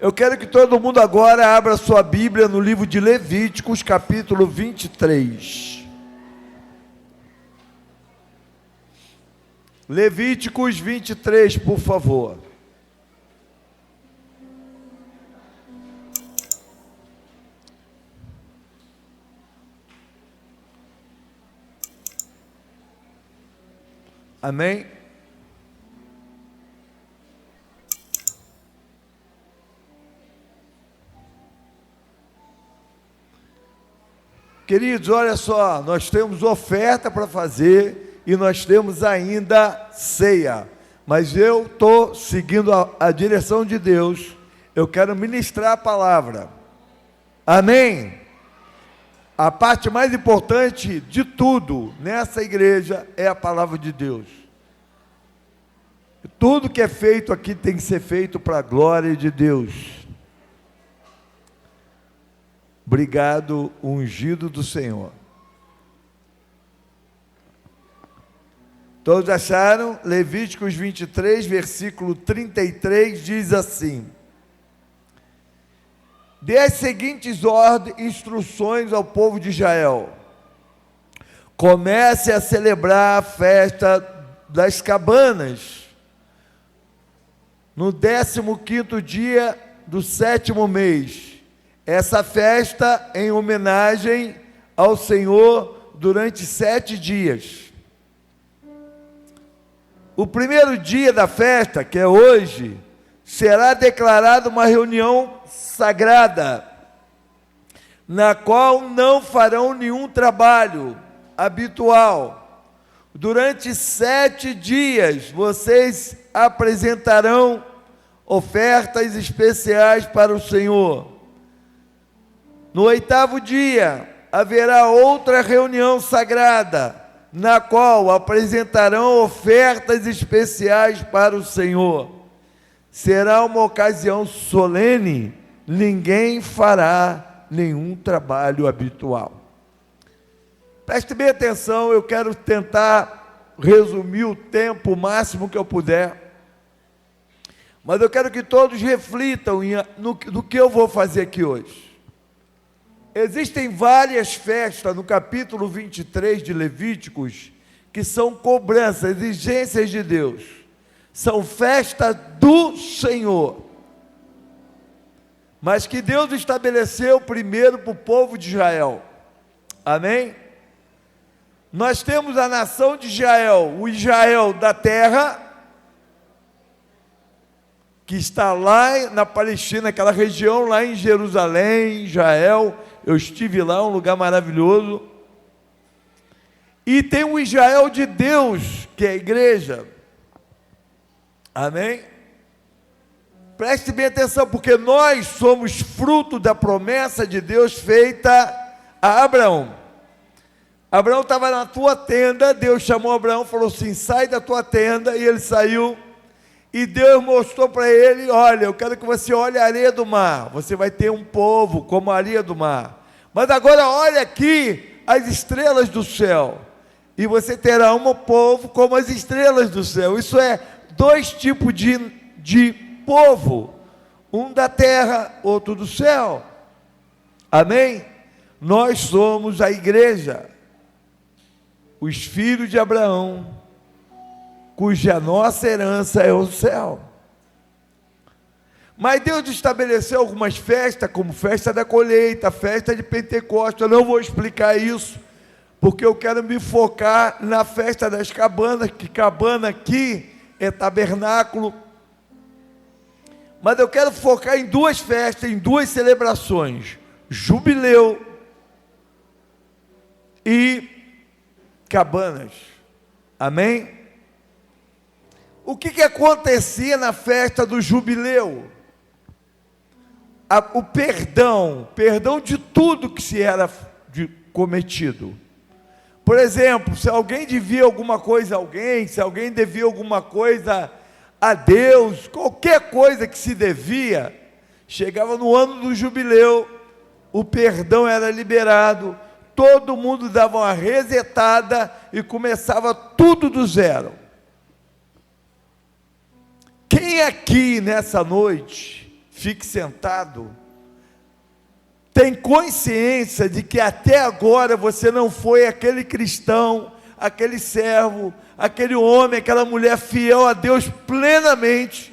Eu quero que todo mundo agora abra sua Bíblia no livro de Levíticos, capítulo 23. Levíticos 23, por favor. Amém? Queridos, olha só, nós temos oferta para fazer e nós temos ainda ceia, mas eu estou seguindo a direção de Deus, eu quero ministrar a palavra, amém? A parte mais importante de tudo nessa igreja é a palavra de Deus. Tudo que é feito aqui tem que ser feito para a glória de Deus. Obrigado, ungido do Senhor. Todos acharam? Levíticos 23, versículo 33, diz assim: dê as seguintes instruções ao povo de Israel. Comece a celebrar a festa das cabanas, no 15º dia do 7º mês. Essa festa em homenagem ao Senhor durante 7 dias. O primeiro dia da festa, que é hoje, será declarada uma reunião sagrada, na qual não farão nenhum trabalho habitual. Durante 7 dias, vocês apresentarão ofertas especiais para o Senhor. No 8º dia, haverá outra reunião sagrada, na qual apresentarão ofertas especiais para o Senhor. Será uma ocasião solene, ninguém fará nenhum trabalho habitual. Preste bem atenção, eu quero tentar resumir o tempo máximo que eu puder, mas eu quero que todos reflitam no que eu vou fazer aqui hoje. Existem várias festas no capítulo 23 de Levíticos que são cobranças, exigências de Deus. São festas do Senhor. Mas que Deus estabeleceu primeiro para o povo de Israel. Amém? Nós temos a nação de Israel, o Israel da terra, que está lá na Palestina, aquela região lá em Jerusalém, Israel. Eu estive lá, um lugar maravilhoso. E tem o Israel de Deus, que é a igreja. Amém? Preste bem atenção, porque nós somos fruto da promessa de Deus feita a Abraão. Abraão estava na tua tenda, Deus chamou Abraão e falou assim: sai da tua tenda, e ele saiu. E Deus mostrou para ele: olha, eu quero que você olhe a areia do mar, você vai ter um povo como a areia do mar, mas agora olha aqui as estrelas do céu, e você terá um povo como as estrelas do céu. Isso é 2 tipos de povo, um da terra, outro do céu. Amém? Nós somos a igreja, os filhos de Abraão, cuja nossa herança é o céu. Mas Deus estabeleceu algumas festas, como festa da colheita, festa de Pentecostes. Eu não vou explicar isso, porque eu quero me focar na festa das cabanas, que cabana aqui é tabernáculo. Mas eu quero focar em 2 festas, em 2 celebrações: jubileu e cabanas. Amém? O que acontecia na festa do jubileu? O perdão de tudo que se era cometido. Por exemplo, se alguém devia alguma coisa a alguém, se alguém devia alguma coisa a Deus, qualquer coisa que se devia, chegava no ano do jubileu, o perdão era liberado, todo mundo dava uma resetada e começava tudo do zero. Quem aqui nessa noite fique sentado, tem consciência de que até agora você não foi aquele cristão, aquele servo, aquele homem, aquela mulher fiel a Deus plenamente,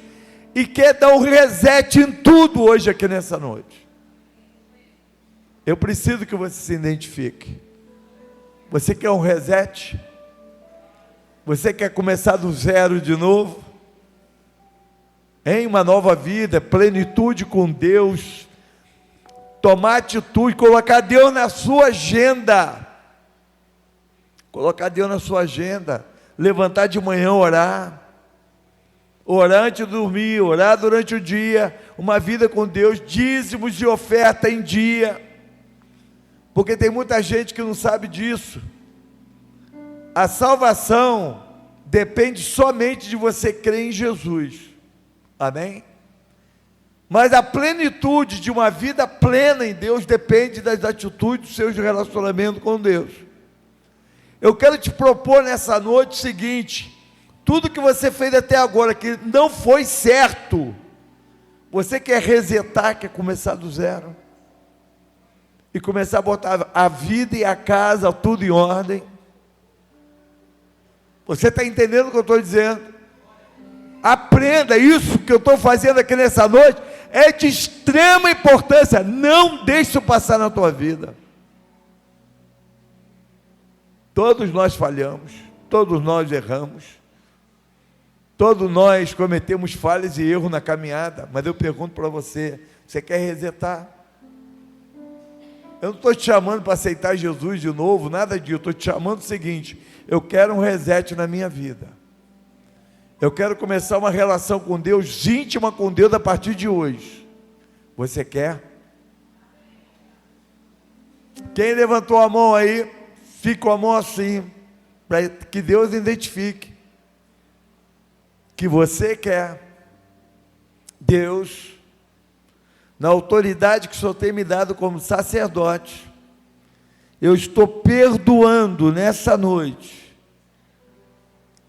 e quer dar um reset em tudo hoje aqui nessa noite. Eu preciso que você se identifique. Você quer um reset? Você quer começar do zero de novo? Em uma nova vida, plenitude com Deus, tomar atitude, colocar Deus na sua agenda, colocar Deus na sua agenda, levantar de manhã, orar antes de dormir, orar durante o dia, uma vida com Deus, dízimos de oferta em dia, porque tem muita gente que não sabe disso. A salvação depende somente de você crer em Jesus, amém? Mas a plenitude de uma vida plena em Deus depende das atitudes dos seus relacionamentos com Deus. Eu quero te propor nessa noite o seguinte: tudo que você fez até agora que não foi certo, você quer resetar, quer começar do zero, e começar a botar a vida e a casa tudo em ordem. Você está entendendo o que eu estou dizendo? Aprenda isso que eu estou fazendo aqui nessa noite, é de extrema importância. Não deixe isso passar na tua vida. Todos nós falhamos, todos nós erramos, todos nós cometemos falhas e erros na caminhada, mas eu pergunto para você, você quer resetar? Eu não estou te chamando para aceitar Jesus de novo, nada disso. Eu estou te chamando o seguinte: eu quero um reset na minha vida. Eu quero começar uma relação com Deus, íntima com Deus a partir de hoje. Você quer? Quem levantou a mão aí, fica com a mão assim, para que Deus identifique que você quer. Deus, na autoridade que o Senhor tem me dado como sacerdote, eu estou perdoando nessa noite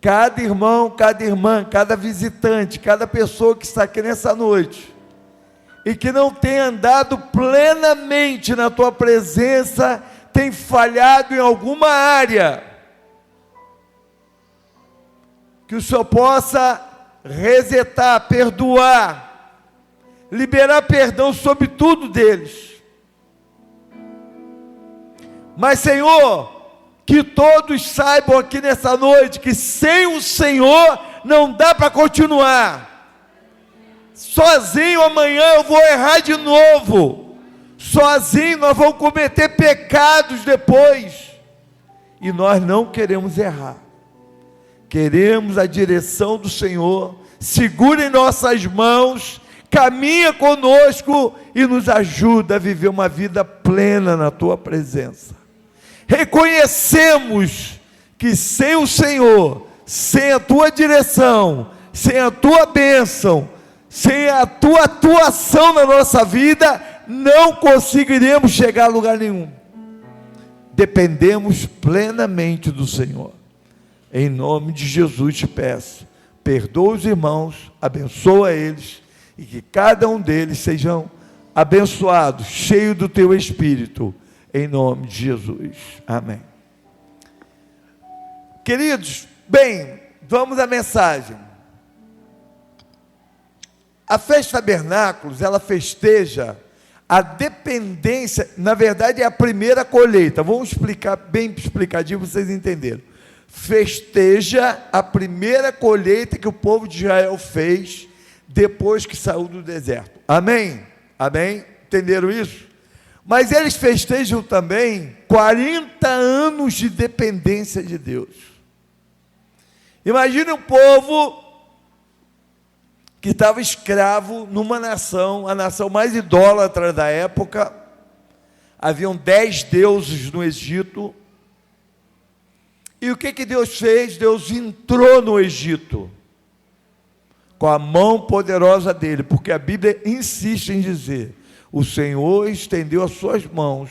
cada irmão, cada irmã, cada visitante, cada pessoa que está aqui nessa noite e que não tem andado plenamente na tua presença, tem falhado em alguma área. Que o Senhor possa resetar, perdoar, liberar perdão sobre tudo deles. Mas, Senhor, que todos saibam aqui nessa noite que sem o Senhor não dá para continuar. Sozinho amanhã eu vou errar de novo. Sozinho nós vamos cometer pecados depois. E nós não queremos errar. Queremos a direção do Senhor. Segura em nossas mãos, caminha conosco e nos ajuda a viver uma vida plena na tua presença. Reconhecemos que sem o Senhor, sem a tua direção, sem a tua bênção, sem a tua atuação na nossa vida, não conseguiremos chegar a lugar nenhum. Dependemos plenamente do Senhor. Em nome de Jesus te peço, perdoa os irmãos, abençoa eles, e que cada um deles sejam abençoados, cheio do teu Espírito, em nome de Jesus, amém. Queridos, bem, vamos à mensagem. A festa tabernáculos, ela festeja a dependência, na verdade é a primeira colheita, vamos explicar bem explicadinho para vocês entenderem. Festeja a primeira colheita que o povo de Israel fez, depois que saiu do deserto, amém? Amém? Entenderam isso? Mas eles festejam também 40 anos de dependência de Deus. Imagine um povo que estava escravo numa nação, a nação mais idólatra da época. Haviam 10 deuses no Egito. E o que Deus fez? Deus entrou no Egito com a mão poderosa dele, porque a Bíblia insiste em dizer: o Senhor estendeu as suas mãos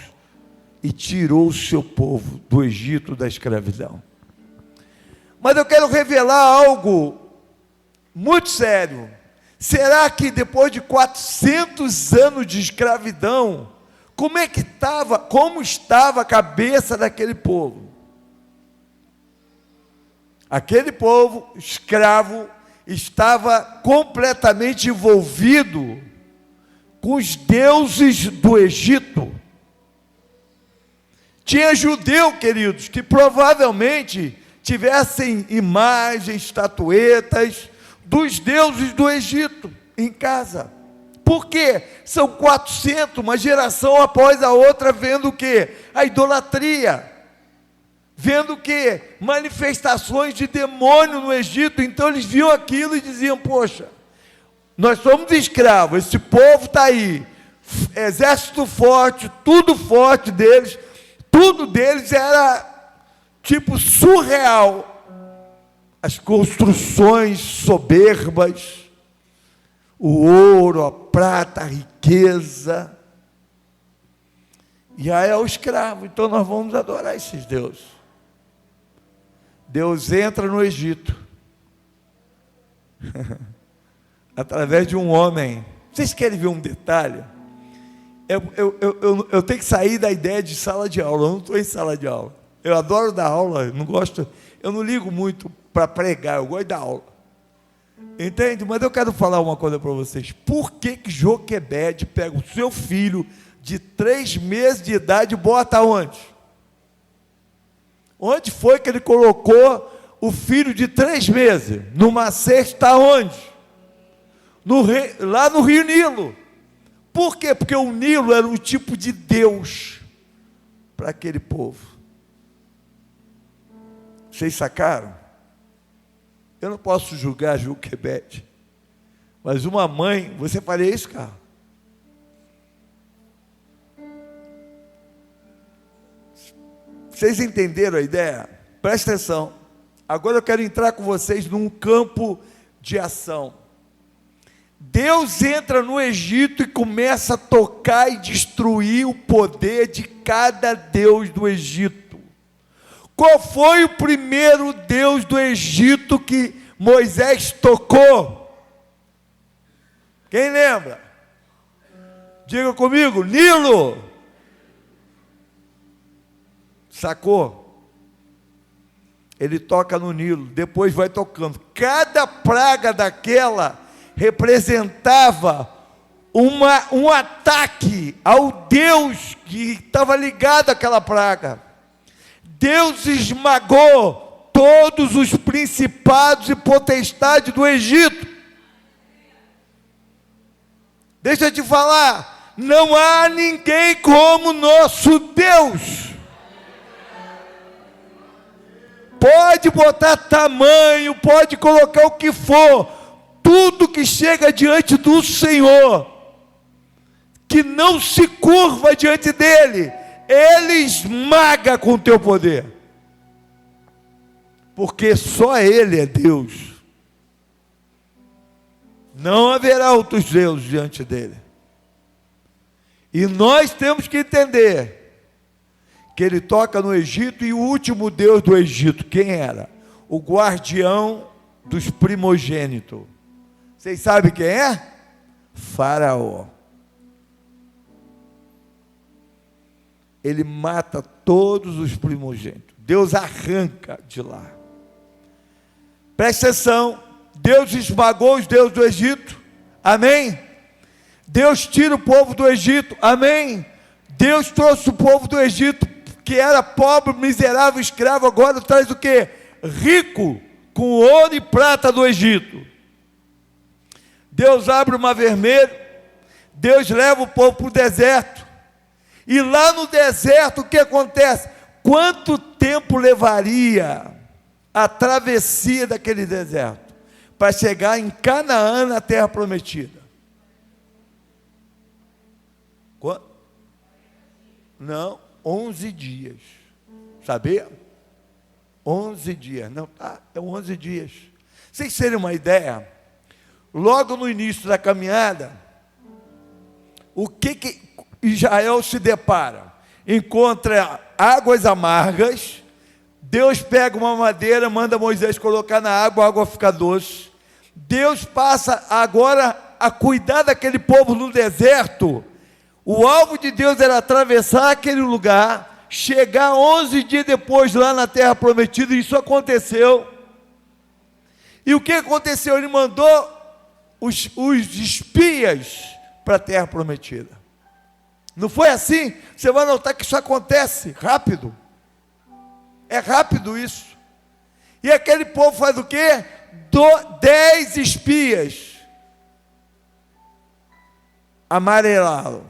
e tirou o seu povo do Egito, da escravidão. Mas eu quero revelar algo muito sério. Será que depois de 400 anos de escravidão, como estava a cabeça daquele povo? Aquele povo escravo estava completamente envolvido com os deuses do Egito. Tinha judeu, queridos, que provavelmente tivessem imagens, estatuetas dos deuses do Egito em casa. Por quê? São 400, uma geração após a outra, vendo o quê? A idolatria. Vendo o quê? Manifestações de demônio no Egito. Então eles viam aquilo e diziam: poxa, nós somos escravos, esse povo está aí, exército forte, tudo forte deles, tudo deles era tipo surreal. As construções soberbas, o ouro, a prata, a riqueza. E aí é o escravo, então nós vamos adorar esses deuses. Deus entra no Egito, através de um homem. Vocês querem ver um detalhe? Eu tenho que sair da ideia de sala de aula, eu não estou em sala de aula. Eu adoro dar aula, eu não ligo muito para pregar, eu gosto da aula. Entende? Mas eu quero falar uma coisa para vocês. Por que Joquebede pega o seu filho de 3 meses de idade e bota onde? Onde foi que ele colocou o filho de 3 meses? Numa cesta onde? Lá no rio Nilo. Por quê? Porque o Nilo era um tipo de Deus para aquele povo. Vocês sacaram? Eu não posso julgar Joquebede, mas uma mãe, você faria isso, cara? Vocês entenderam a ideia? Presta atenção. Agora eu quero entrar com vocês num campo de ação. Deus entra no Egito e começa a tocar e destruir o poder de cada deus do Egito. Qual foi o primeiro deus do Egito que Moisés tocou? Quem lembra? Diga comigo: Nilo. Sacou? Ele toca no Nilo, depois vai tocando. Cada praga daquela representava um ataque ao Deus que estava ligado àquela praga. Deus esmagou todos os principados e potestades do Egito. Deixa eu te falar, não há ninguém como nosso Deus. Pode botar tamanho, pode colocar o que for, tudo que chega diante do Senhor, que não se curva diante dele, Ele esmaga com o teu poder, porque só Ele é Deus, não haverá outros deuses diante dele. E nós temos que entender que ele toca no Egito, e o último deus do Egito, quem era? O guardião dos primogênitos. Vocês sabem quem é? Faraó. Ele mata todos os primogênitos. Deus arranca de lá. Presta atenção. Deus esmagou os deuses do Egito. Amém? Deus tira o povo do Egito. Amém? Deus trouxe o povo do Egito, que era pobre, miserável, escravo, agora traz o quê? Rico, com ouro e prata do Egito. Deus abre o mar vermelho. Deus leva o povo para o deserto. E lá no deserto, o que acontece? Quanto tempo levaria a travessia daquele deserto para chegar em Canaã, na terra prometida? Quanto? Não, 11 dias. Sabia? 11 dias. Não, tá, é 11 dias. Vocês terem uma ideia, logo no início da caminhada, o que Israel se depara? Encontra águas amargas. Deus pega uma madeira, manda Moisés colocar na água, a água fica doce. Deus passa agora a cuidar daquele povo no deserto. O alvo de Deus era atravessar aquele lugar, chegar 11 dias depois lá na terra prometida, e isso aconteceu. E o que aconteceu? Ele mandou os espias para a terra prometida. Não foi assim? Você vai notar que isso acontece rápido. É rápido isso. E aquele povo faz o quê? 10 espias amarelaram.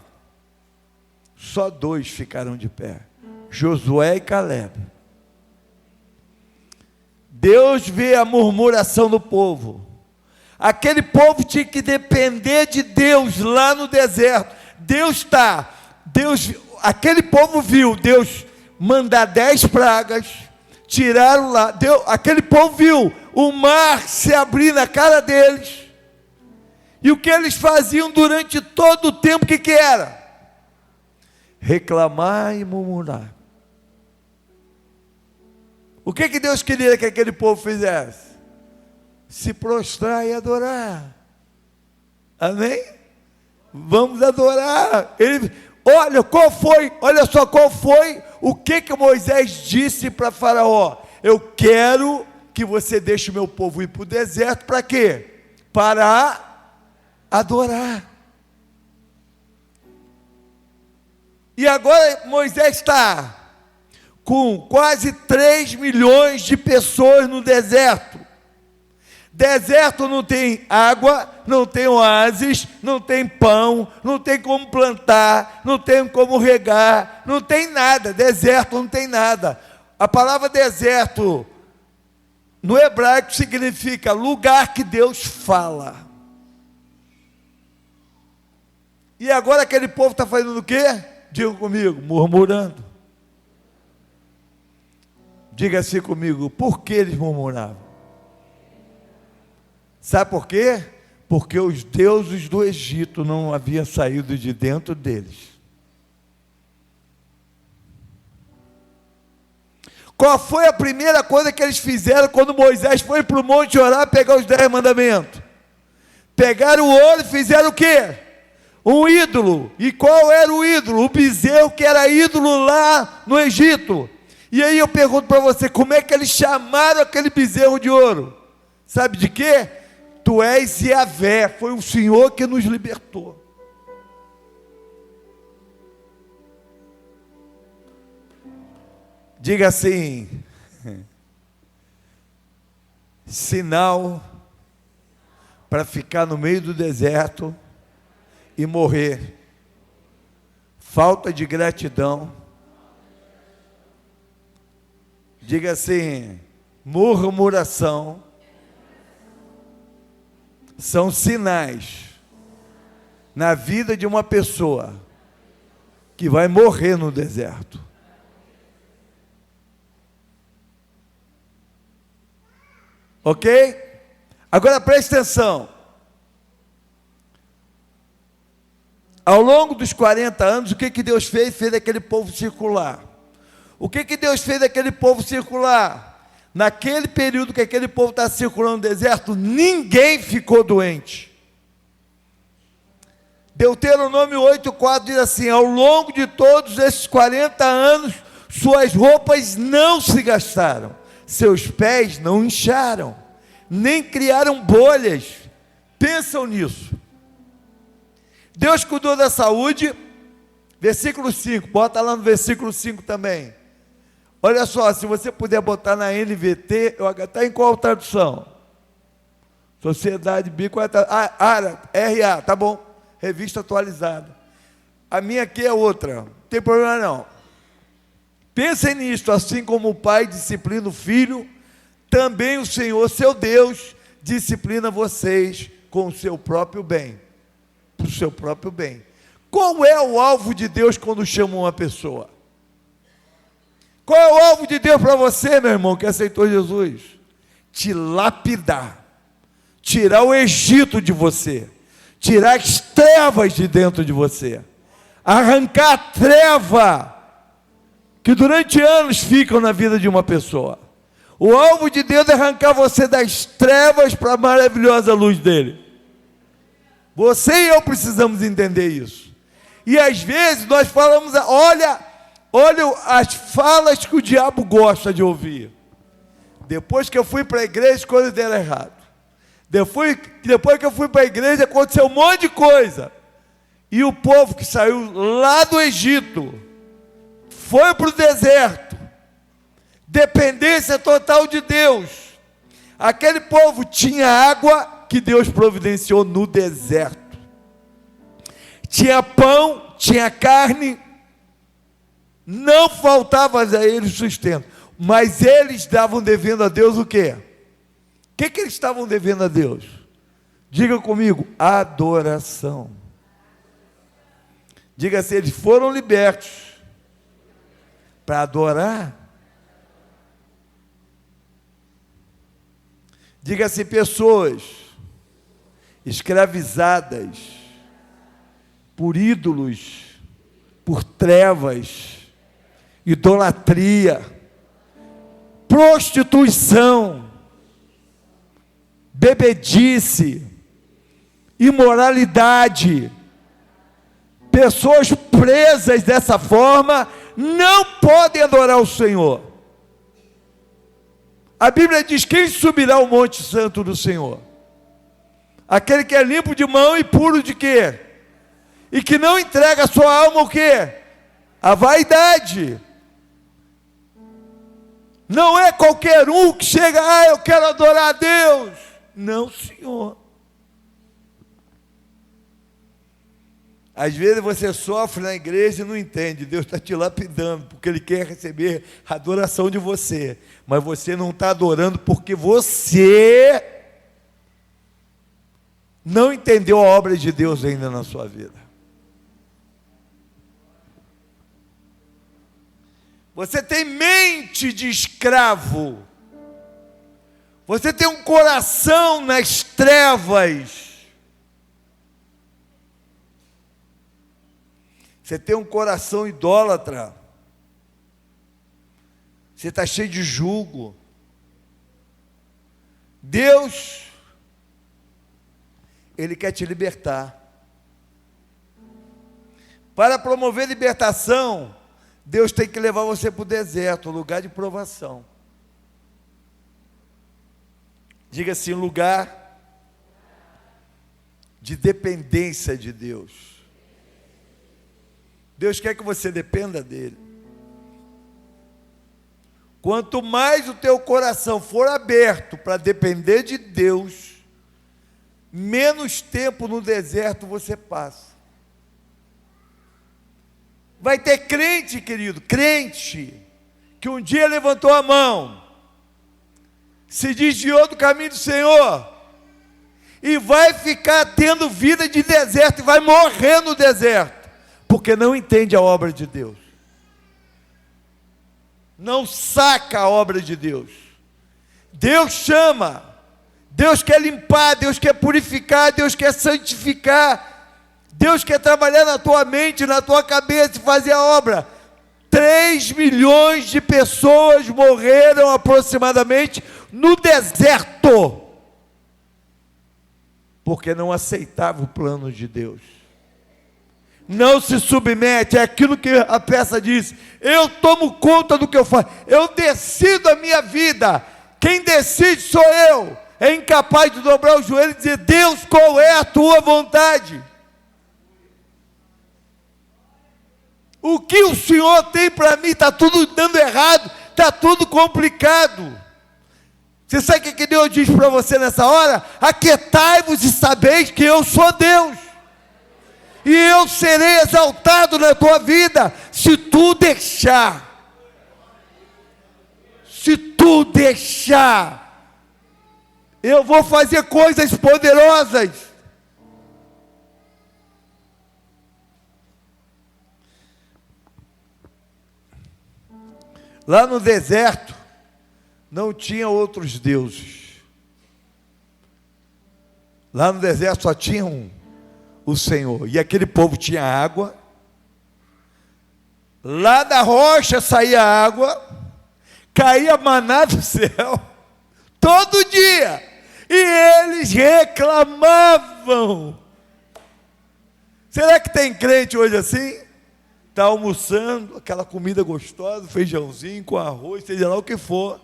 Só 2 ficaram de pé, Josué e Caleb. Deus vê a murmuração do povo. Aquele povo tinha que depender de Deus lá no deserto. Aquele povo viu Deus mandar 10 pragas, tiraram lá, aquele povo viu o mar se abrir na cara deles. E o que eles faziam durante todo o tempo, o que era? Reclamar e murmurar. O que Deus queria que aquele povo fizesse? Se prostrar e adorar. Amém? Vamos adorar. Olha só qual foi o que Moisés disse para Faraó: eu quero que você deixe o meu povo ir para o deserto. Para quê? Para adorar. E agora Moisés está com quase 3 milhões de pessoas no deserto. Deserto não tem água, não tem oásis, não tem pão, não tem como plantar, não tem como regar, não tem nada. Deserto não tem nada. A palavra deserto no hebraico significa lugar que Deus fala. E agora aquele povo está fazendo o quê? Diga comigo, murmurando. Diga assim comigo, por que eles murmuravam? Sabe por quê? Porque os deuses do Egito não haviam saído de dentro deles. Qual foi a primeira coisa que eles fizeram quando Moisés foi para o monte orar, pegar os 10 mandamentos? Pegaram o ouro e fizeram o quê? Um ídolo. E qual era o ídolo? O bezerro que era ídolo lá no Egito. E aí eu pergunto para você, como é que eles chamaram aquele bezerro de ouro? Sabe de quê? Tu és Yahvé, foi o Senhor que nos libertou. Diga assim, sinal para ficar no meio do deserto e morrer, falta de gratidão. Diga assim, murmuração são sinais na vida de uma pessoa que vai morrer no deserto. Ok? Agora preste atenção. Ao longo dos 40 anos, o que Deus fez? Fez aquele povo circular. O que Deus fez daquele povo circular? Naquele período que aquele povo está circulando no deserto, ninguém ficou doente. Deuteronômio 8,4 diz assim: ao longo de todos esses 40 anos, suas roupas não se gastaram, seus pés não incharam, nem criaram bolhas. Pensam nisso. Deus cuidou da saúde. Versículo 5, bota lá no versículo 5 também. Olha só, se você puder botar na NVT, está em qual tradução? Sociedade Bíblica, RA, tá bom, revista atualizada. A minha aqui é outra, não tem problema não. Pensem nisto, assim como o Pai disciplina o Filho, também o Senhor, seu Deus, disciplina vocês com o seu próprio bem, para o seu próprio bem. Qual é o alvo de Deus quando chama uma pessoa? Qual é o alvo de Deus para você, meu irmão, que aceitou Jesus? Te lapidar, tirar o Egito de você, tirar as trevas de dentro de você, arrancar a treva que durante anos ficam na vida de uma pessoa. O alvo de Deus é arrancar você das trevas para a maravilhosa luz dele. Você e eu precisamos entender isso. E às vezes nós falamos, olha as falas que o diabo gosta de ouvir. Depois que eu fui para a igreja, as coisas deram errado. Depois que eu fui para a igreja, aconteceu um monte de coisa. E o povo que saiu lá do Egito, foi para o deserto, dependência total de Deus. Aquele povo tinha água que Deus providenciou no deserto. Tinha pão, tinha carne, não faltava a eles sustento. Mas eles estavam devendo a Deus o quê? O que eles estavam devendo a Deus? Diga comigo, adoração. Diga assim, eles foram libertos para adorar. Diga assim, pessoas escravizadas por ídolos, por trevas, idolatria, prostituição, bebedice, imoralidade. Pessoas presas dessa forma não podem adorar o Senhor. A Bíblia diz: quem subirá ao monte santo do Senhor? Aquele que é limpo de mão e puro de quê? E que não entrega a sua alma o quê? A vaidade. Não é qualquer um que chega, eu quero adorar a Deus. Não, Senhor. Às vezes você sofre na igreja e não entende. Deus está te lapidando, porque Ele quer receber a adoração de você. Mas você não está adorando porque você não entendeu a obra de Deus ainda na sua vida. Você tem mente de escravo. Você tem um coração nas trevas. Você tem um coração idólatra. Você está cheio de julgo. Deus, Ele quer te libertar. Para promover libertação, Deus tem que levar você para o deserto, lugar de provação. Diga assim, lugar de dependência de Deus. Deus quer que você dependa dEle. Quanto mais o teu coração for aberto para depender de Deus, menos tempo no deserto você passa. Vai ter crente, querido, crente, que um dia levantou a mão, se desviou do caminho do Senhor, e vai ficar tendo vida de deserto, e vai morrer no deserto, porque não entende a obra de Deus, não saca a obra de Deus. Deus chama, Deus quer limpar, Deus quer purificar, Deus quer santificar, Deus quer trabalhar na tua mente, na tua cabeça e fazer a obra. 3 milhões de pessoas morreram aproximadamente no deserto, porque não aceitavam o plano de Deus. Não se submete, é aquilo que a peça diz: eu tomo conta do que eu faço, eu decido a minha vida, quem decide sou eu. É incapaz de dobrar o joelho e dizer: Deus, qual é a tua vontade? O que o Senhor tem para mim? Está tudo dando errado, está tudo complicado. Você sabe o que Deus diz para você nessa hora? Aquietai-vos e sabeis que eu sou Deus, e eu serei exaltado na tua vida, se tu deixar. Se tu deixar, eu vou fazer coisas poderosas. Lá no deserto, não tinha outros deuses. Lá no deserto só tinha um, o Senhor. E aquele povo tinha água. Lá da rocha saía água. caía maná do céu, todo dia, e eles reclamavam. Será que tem crente hoje assim? Está almoçando, aquela comida gostosa, feijãozinho com arroz, seja lá o que for,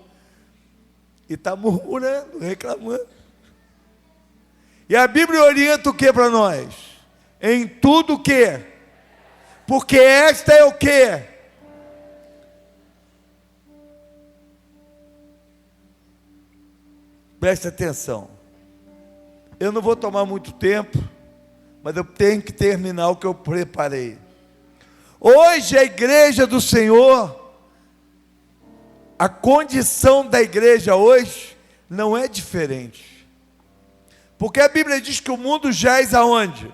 e está murmurando, reclamando. E a Bíblia orienta o que para nós? Em tudo o que? Porque esta é o que? Preste atenção. Eu não vou tomar muito tempo, mas eu tenho que terminar o que eu preparei. Hoje a igreja do Senhor, a condição da igreja hoje não é diferente. Porque a Bíblia diz que o mundo jaz aonde?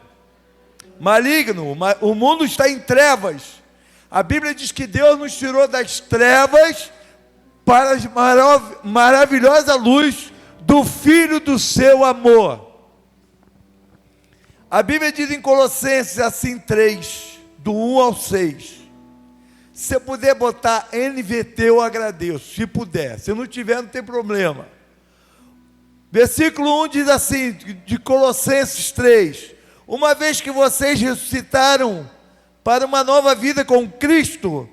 Maligno, o mundo está em trevas. A Bíblia diz que Deus nos tirou das trevas para a maravilhosa luz do Filho do seu amor. A Bíblia diz em Colossenses assim 3, do 1 ao 6. Se você puder botar NVT, eu agradeço, se puder. Se não tiver, não tem problema. Versículo 1 diz assim, de Colossenses 3: uma vez que vocês ressuscitaram para uma nova vida com Cristo,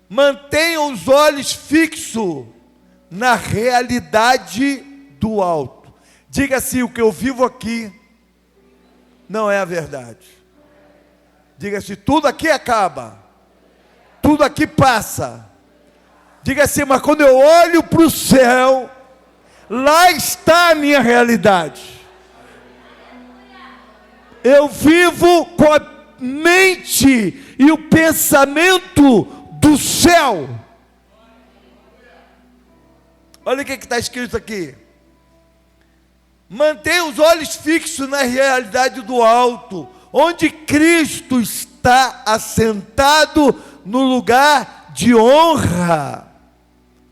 mantenham os olhos fixos na realidade do alto. Diga assim: o que eu vivo aqui não é a verdade. Diga assim: tudo aqui acaba, tudo aqui passa. Diga assim: mas quando eu olho para o céu, lá está a minha realidade. Eu vivo com a mente e o pensamento do céu. Olha o que está escrito aqui: mantenha os olhos fixos na realidade do alto, onde Cristo está assentado no lugar de honra,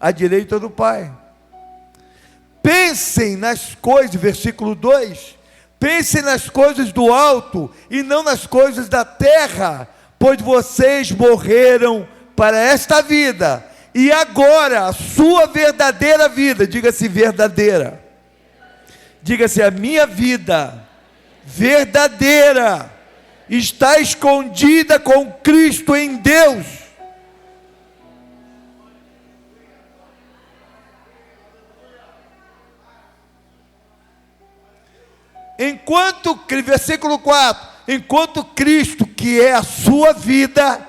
à direita do Pai. Pensem nas coisas, versículo 2, pensem nas coisas do alto e não nas coisas da terra, pois vocês morreram para esta vida, e agora a sua verdadeira vida, diga-se verdadeira, diga-se a minha vida verdadeira, está escondida com Cristo em Deus. Enquanto, versículo 4, enquanto Cristo, que é a sua vida,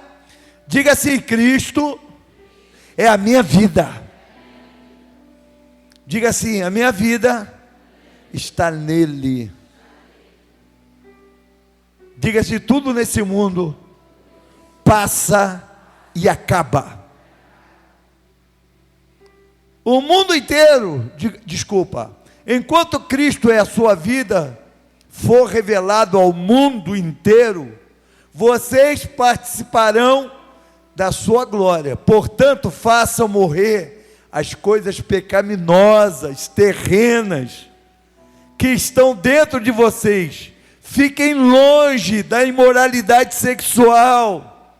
diga assim: Cristo é a minha vida. Diga assim: a minha vida está nele. Diga assim: tudo nesse mundo passa e acaba. O mundo inteiro, enquanto Cristo é a sua vida, for revelado ao mundo inteiro, vocês participarão da sua glória. Portanto, façam morrer as coisas pecaminosas, terrenas, que estão dentro de vocês. Fiquem longe da imoralidade sexual,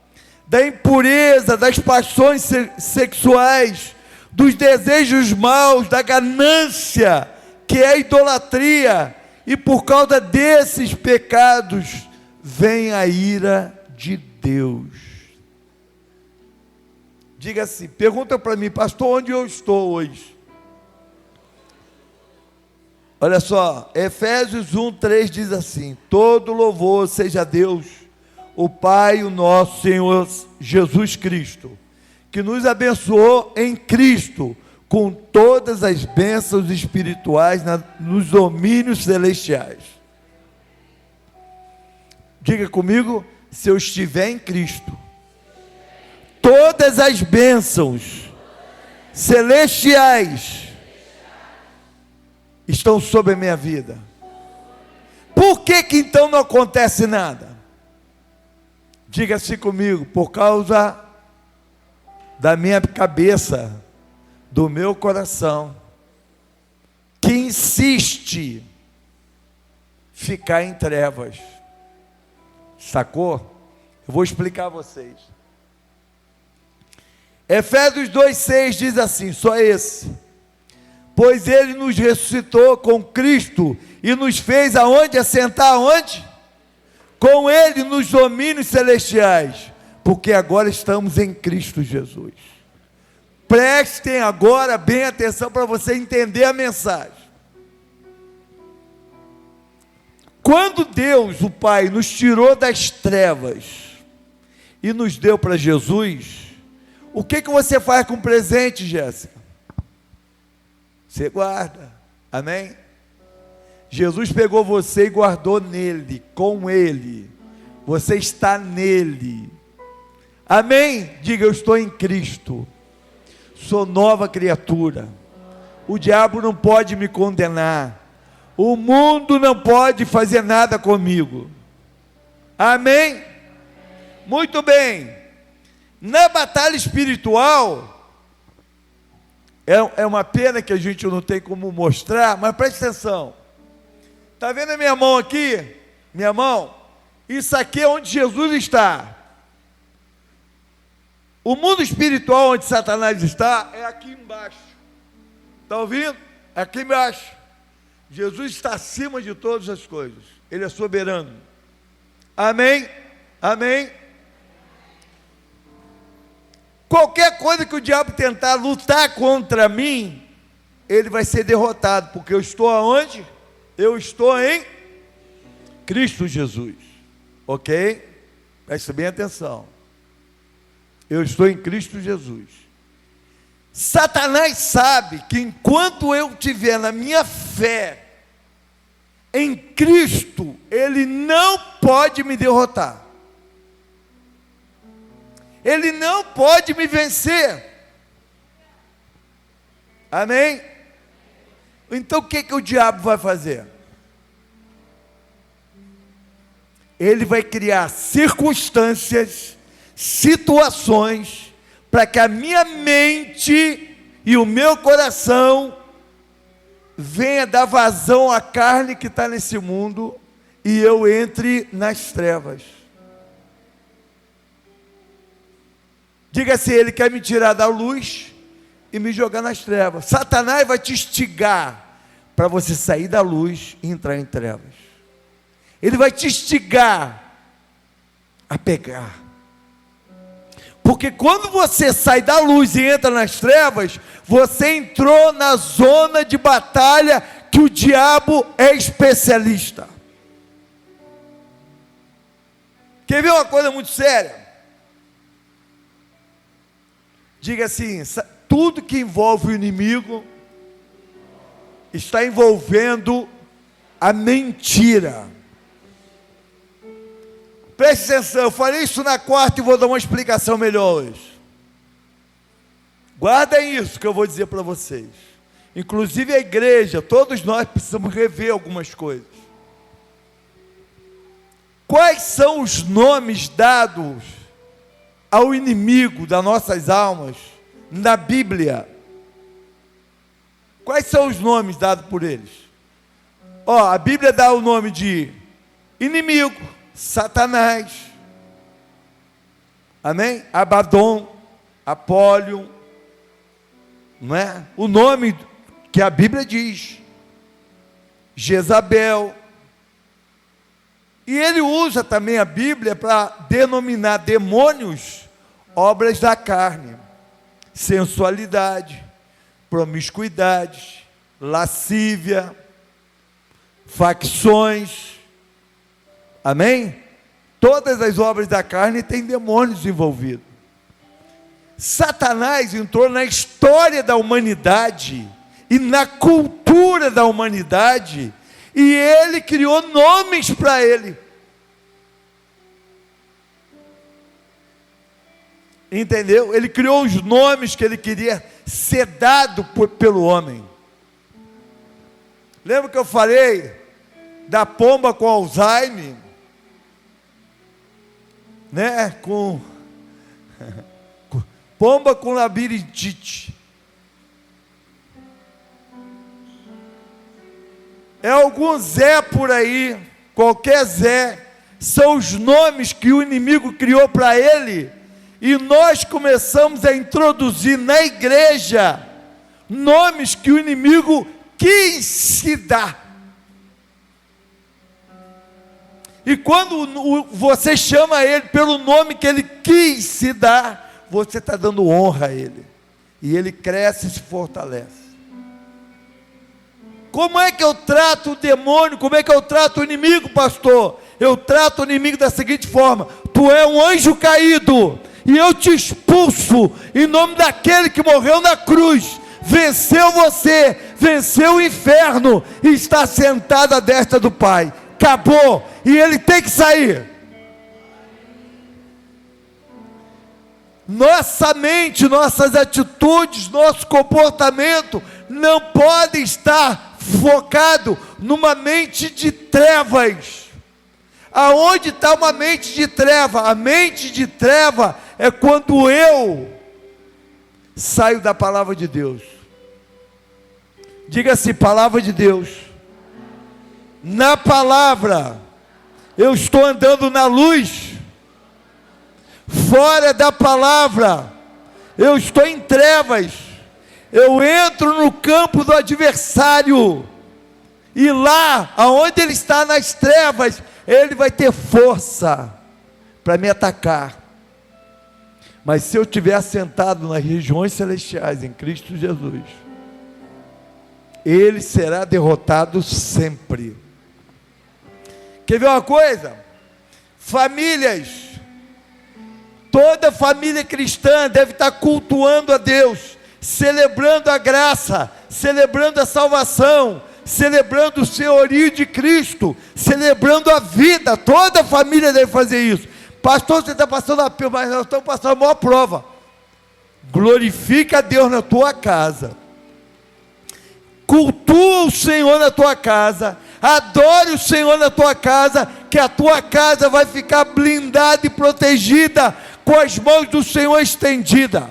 da impureza, das paixões sexuais, dos desejos maus, da ganância, que é a idolatria, e por causa desses pecados vem a ira de Deus. Diga assim, pergunta para mim: pastor, onde eu estou hoje? Olha só, Efésios 1:3 diz assim: todo louvor seja a Deus, o Pai, o nosso Senhor Jesus Cristo, que nos abençoou em Cristo com todas as bênçãos espirituais nos domínios celestiais. Diga comigo: se eu estiver em Cristo, todas as bênçãos celestiais estão sobre a minha vida. Por que então não acontece nada? Diga assim comigo: por causa da minha cabeça, do meu coração, que insiste ficar em trevas. Sacou? Eu vou explicar a vocês. Efésios 2,6 diz assim, só esse. Pois ele nos ressuscitou com Cristo e nos fez aonde? Assentar aonde? Com ele nos domínios celestiais, porque agora estamos em Cristo Jesus. Prestem agora bem atenção para você entender a mensagem. Quando Deus, o Pai, nos tirou das trevas e nos deu para Jesus, o que você faz com o presente, Jéssica? Você guarda, amém? Jesus pegou você e guardou nele, com ele, você está nele, amém? Diga, eu estou em Cristo, sou nova criatura, o diabo não pode me condenar, o mundo não pode fazer nada comigo, amém? Muito bem. Na batalha espiritual, é uma pena que a gente não tem como mostrar, mas preste atenção. Está vendo a minha mão aqui? Minha mão? Isso aqui é onde Jesus está. O mundo espiritual onde Satanás está é aqui embaixo. Está ouvindo? Aqui embaixo. Jesus está acima de todas as coisas. Ele é soberano. Amém? Amém? Qualquer coisa que o diabo tentar lutar contra mim, ele vai ser derrotado, porque eu estou aonde? Eu estou em Cristo Jesus, ok? Preste bem atenção, eu estou em Cristo Jesus. Satanás sabe que enquanto eu estiver na minha fé em Cristo, ele não pode me derrotar. Ele não pode me vencer. Amém? Então o que o diabo vai fazer? Ele vai criar circunstâncias, situações, para que a minha mente e o meu coração venha dar vazão à carne que está nesse mundo e eu entre nas trevas. Diga assim, ele quer me tirar da luz e me jogar nas trevas. Satanás vai te instigar para você sair da luz e entrar em trevas. Ele vai te instigar a pegar. Porque quando você sai da luz e entra nas trevas, você entrou na zona de batalha que o diabo é especialista. Quer ver uma coisa muito séria? Diga assim, tudo que envolve o inimigo está envolvendo a mentira. Preste atenção, eu falei isso na quarta e vou dar uma explicação melhor hoje. Guardem isso que eu vou dizer para vocês. Inclusive a igreja, todos nós precisamos rever algumas coisas. Quais são os nomes dados ao inimigo das nossas almas na Bíblia? Quais são os nomes dados por eles? A Bíblia dá o nome de inimigo, Satanás, amém? Abaddon, Apólio, não é? O nome que a Bíblia diz, Jezabel. E ele usa também a Bíblia para denominar demônios, obras da carne, sensualidade, promiscuidade, lascívia, facções, amém? Todas as obras da carne têm demônios envolvidos. Satanás entrou na história da humanidade e na cultura da humanidade, e ele criou nomes para ele. Entendeu? Ele criou os nomes que ele queria ser dado pelo homem. Lembra que eu falei da pomba com Alzheimer? Né? Pomba com labirintite. É algum Zé por aí, qualquer Zé, são os nomes que o inimigo criou para ele, E nós começamos a introduzir na igreja nomes que o inimigo quis se dar. E quando você chama ele pelo nome que ele quis se dar, você está dando honra a ele. E ele cresce e se fortalece. Como é que eu trato o demônio? Como é que eu trato o inimigo, pastor? Eu trato o inimigo da seguinte forma: tu é um anjo caído, e eu te expulso em nome daquele que morreu na cruz, venceu você, venceu o inferno, e está sentado à destra do Pai. Acabou, e ele tem que sair. Nossa mente, nossas atitudes, nosso comportamento não pode estar focado numa mente de trevas. Aonde está uma mente de treva? A mente de treva é quando eu saio da palavra de Deus. Diga assim: palavra de Deus. Na palavra, eu estou andando na luz. Fora da palavra, eu estou em trevas. Eu entro no campo do adversário, e lá, aonde ele está nas trevas, ele vai ter força para me atacar. Mas se eu estiver assentado nas regiões celestiais em Cristo Jesus, ele será derrotado sempre. Quer ver uma coisa? Famílias, toda família cristã deve estar cultuando a Deus, celebrando a graça, celebrando a salvação, celebrando o senhorio de Cristo, celebrando a vida. Toda família deve fazer isso. Pastor, você está passando a prova, mas nós estamos passando a maior prova. Glorifica a Deus na tua casa, cultua o Senhor na tua casa, adore o Senhor na tua casa, que a tua casa vai ficar blindada e protegida, com as mãos do Senhor estendida.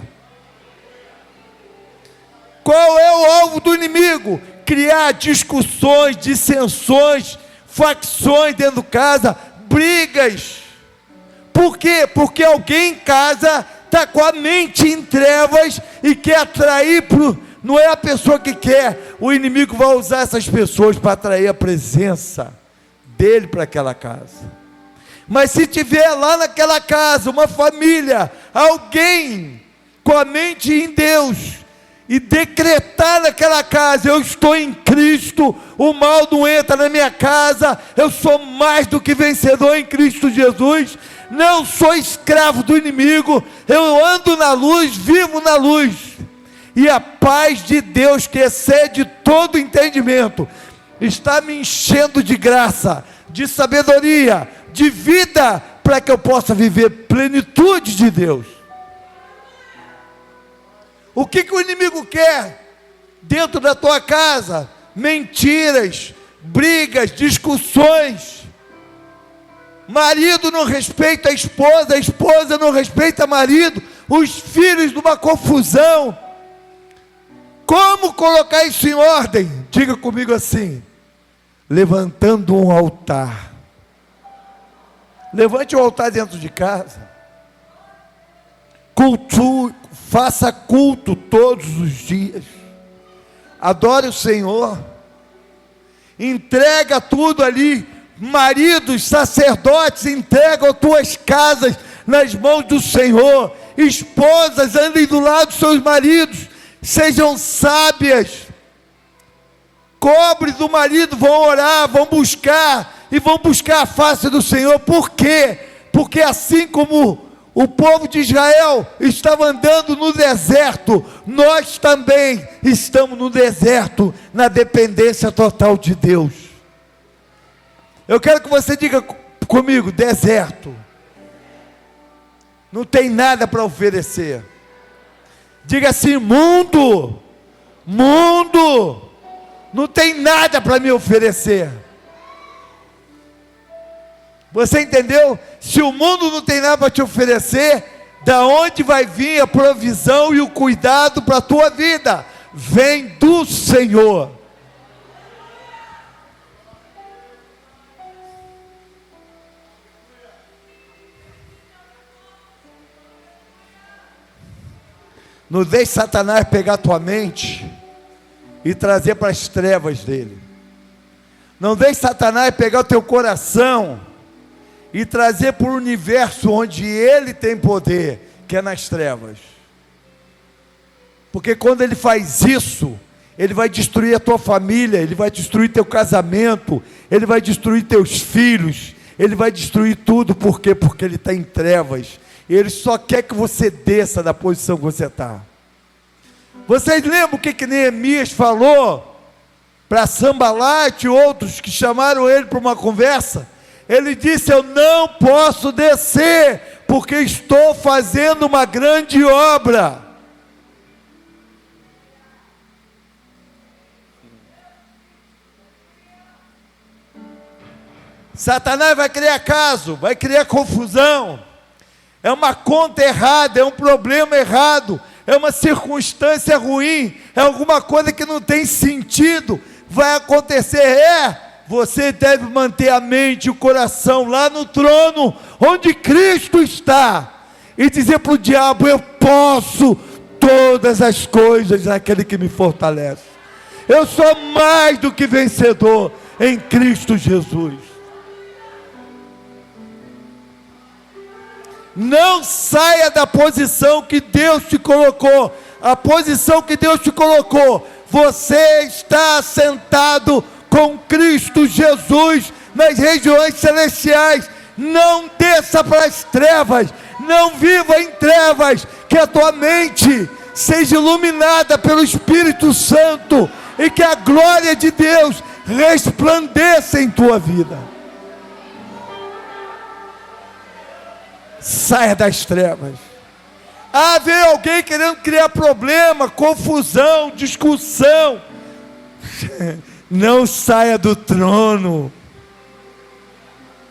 Qual é o alvo do inimigo? Criar discussões, dissensões, facções dentro de casa, brigas. Por quê? Porque alguém em casa está com a mente em trevas e quer atrair não é a pessoa que quer. O inimigo vai usar essas pessoas para atrair a presença dele para aquela casa. Mas se tiver lá naquela casa uma família, alguém com a mente em Deus, e decretar naquela casa: eu estou em Cristo, o mal não entra na minha casa, eu sou mais do que vencedor em Cristo Jesus, não sou escravo do inimigo, eu ando na luz, vivo na luz, e a paz de Deus, que excede todo entendimento, está me enchendo de graça, de sabedoria, de vida, para que eu possa viver plenitude de Deus. O que o inimigo quer dentro da tua casa? Mentiras, brigas, discussões. Marido não respeita a esposa não respeita marido, os filhos numa confusão. Como colocar isso em ordem? Diga comigo assim: levantando um altar. Levante um altar dentro de casa. Cultue, faça culto todos os dias. Adore o Senhor. Entrega tudo ali. Maridos, sacerdotes, entregam as tuas casas nas mãos do Senhor. Esposas, andem do lado dos seus maridos. Sejam sábias. Cobres do marido, vão orar, vão buscar, e vão buscar a face do Senhor. Por quê? Porque assim como o povo de Israel estava andando no deserto, nós também estamos no deserto, na dependência total de Deus. Eu quero que você diga comigo: deserto. Não tem nada para oferecer. Diga assim: mundo, não tem nada para me oferecer. Você entendeu? Se o mundo não tem nada para te oferecer, da onde vai vir a provisão e o cuidado para a tua vida? Vem do Senhor. Não deixe Satanás pegar a tua mente e trazer para as trevas dele. Não deixe Satanás pegar o teu coração e trazer para o universo onde ele tem poder, que é nas trevas. Porque quando ele faz isso, ele vai destruir a tua família, ele vai destruir teu casamento, ele vai destruir teus filhos, ele vai destruir tudo. Por quê? Porque ele está em trevas. E ele só quer que você desça da posição que você está. Vocês lembram o que Neemias falou para Sambalate e outros que chamaram ele para uma conversa? Ele disse: eu não posso descer, porque estou fazendo uma grande obra. Satanás vai criar caso, vai criar confusão. É uma conta errada, é um problema errado, é uma circunstância ruim, é alguma coisa que não tem sentido. Vai acontecer, você deve manter a mente e o coração lá no trono, onde Cristo está, e dizer para o diabo: eu posso todas as coisas naquele que me fortalece. Eu sou mais do que vencedor em Cristo Jesus. Não saia da posição que Deus te colocou. A posição que Deus te colocou, você está sentado com Cristo Jesus nas regiões celestiais. Não desça para as trevas, não viva em trevas. Que a tua mente seja iluminada pelo Espírito Santo e que a glória de Deus resplandeça em tua vida. Saia das trevas. Vem alguém querendo criar problema, confusão, discussão. Não saia do trono.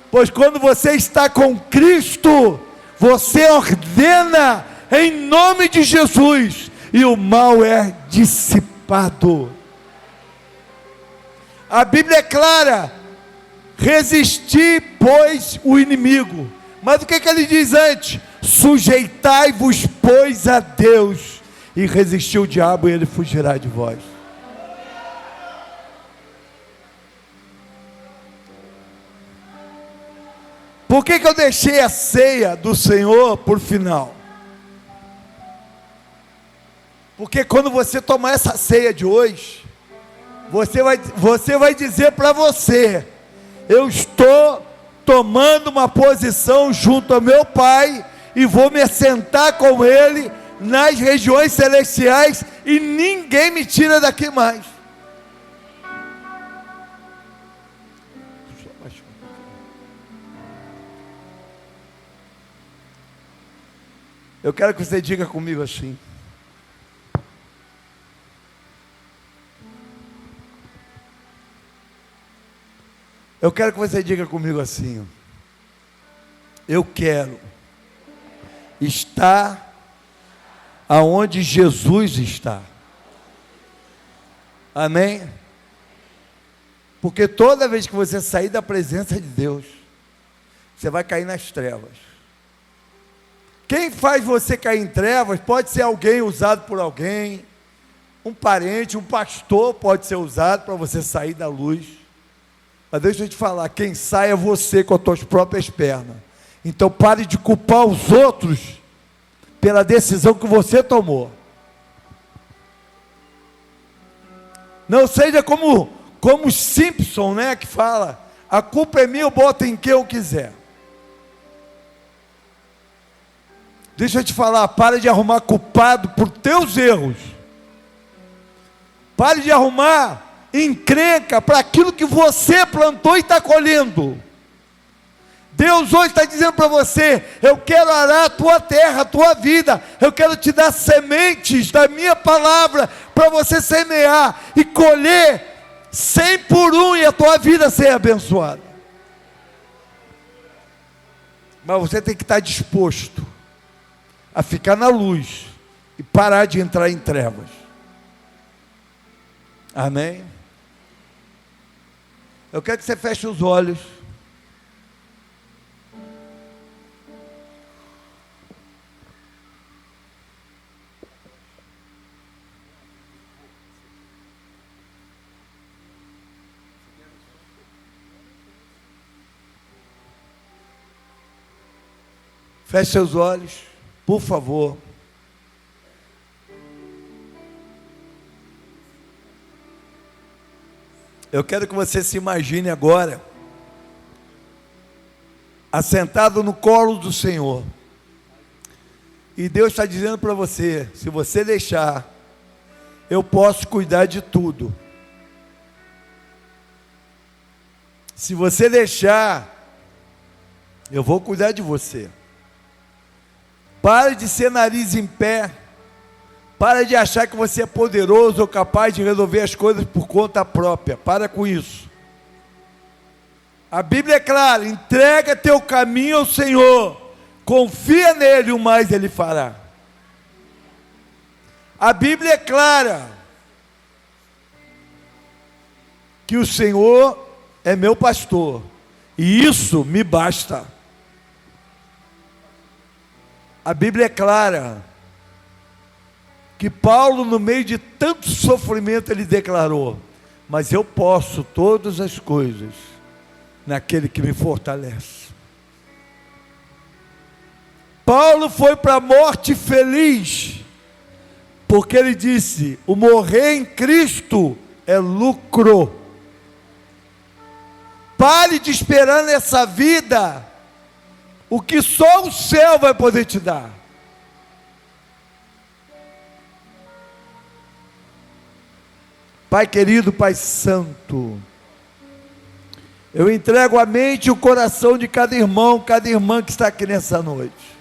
Pois quando você está com Cristo, você ordena em nome de Jesus, e o mal é dissipado. A Bíblia é clara: resisti, pois, o inimigo. Mas o que ele diz antes? Sujeitai-vos, pois, a Deus, e resistir o diabo, e ele fugirá de vós. Por que eu deixei a ceia do Senhor por final? Porque quando você tomar essa ceia de hoje, você vai dizer para você: eu estou tomando uma posição junto ao meu Pai, e vou me assentar com Ele nas regiões celestiais, e ninguém me tira daqui mais. Eu quero que você diga comigo assim: eu quero que você diga comigo assim: eu quero estar aonde Jesus está. Amém? Porque toda vez que você sair da presença de Deus, você vai cair nas trevas. Quem faz você cair em trevas pode ser alguém usado por alguém, um parente, um pastor pode ser usado para você sair da luz. Mas deixa eu te falar, quem sai é você com as tuas próprias pernas. Então pare de culpar os outros pela decisão que você tomou. Não seja como os Simpson, né, que fala: a culpa é minha, eu boto em quem eu quiser. Deixa eu te falar, pare de arrumar culpado por teus erros. Pare de arrumar encrenca para aquilo que você plantou e está colhendo. Deus hoje está dizendo para você: eu quero arar a tua terra, a tua vida, eu quero te dar sementes da minha palavra, para você semear e colher 100 por 1, e a tua vida ser abençoada. Mas você tem que estar disposto a ficar na luz e parar de entrar em trevas. Amém? Eu quero que você feche os olhos. Feche seus olhos, por favor. Eu quero que você se imagine agora, assentado no colo do Senhor. E Deus está dizendo para você, se você deixar, eu posso cuidar de tudo. Se você deixar, eu vou cuidar de você. Pare de ser nariz em pé. Para de achar que você é poderoso ou capaz de resolver as coisas por conta própria. Para com isso. A Bíblia é clara: entrega teu caminho ao Senhor. Confia nele, o mais ele fará. A Bíblia é clara que o Senhor é meu pastor. E isso me basta. A Bíblia é clara que Paulo, no meio de tanto sofrimento, ele declarou: mas eu posso todas as coisas naquele que me fortalece. Paulo foi para a morte feliz, porque ele disse: o morrer em Cristo é lucro. Pare de esperar nessa vida o que só o céu vai poder te dar. Pai querido, Pai santo, eu entrego a mente e o coração de cada irmão, cada irmã que está aqui nessa noite.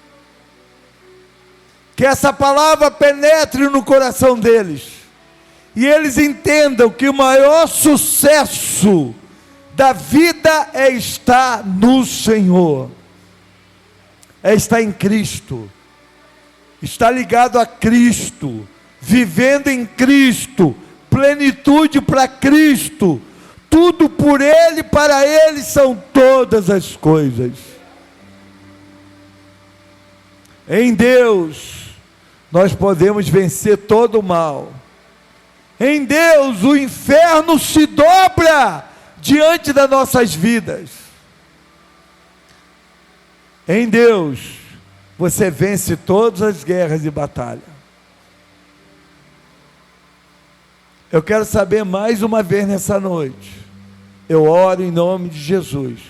Que essa palavra penetre no coração deles, e eles entendam que o maior sucesso da vida é estar no Senhor, é estar em Cristo, estar ligado a Cristo, vivendo em Cristo, plenitude para Cristo, tudo por Ele, para Ele são todas as coisas. Em Deus nós podemos vencer todo o mal. Em Deus o inferno se dobra diante das nossas vidas. Em Deus você vence todas as guerras e batalhas. Eu quero saber mais uma vez nessa noite, eu oro em nome de Jesus,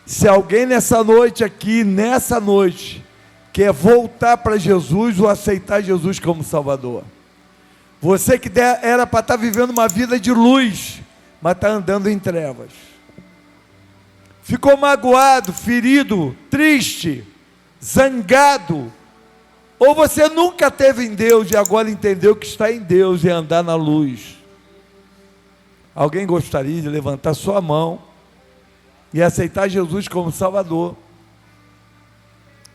se alguém nessa noite aqui, nessa noite, quer voltar para Jesus ou aceitar Jesus como Salvador. Você que era para estar vivendo uma vida de luz, mas está andando em trevas. Ficou magoado, ferido, triste, zangado. Ou você nunca teve em Deus e agora entendeu que está em Deus e andar na luz. Alguém gostaria de levantar sua mão e aceitar Jesus como Salvador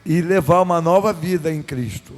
e levar uma nova vida em Cristo?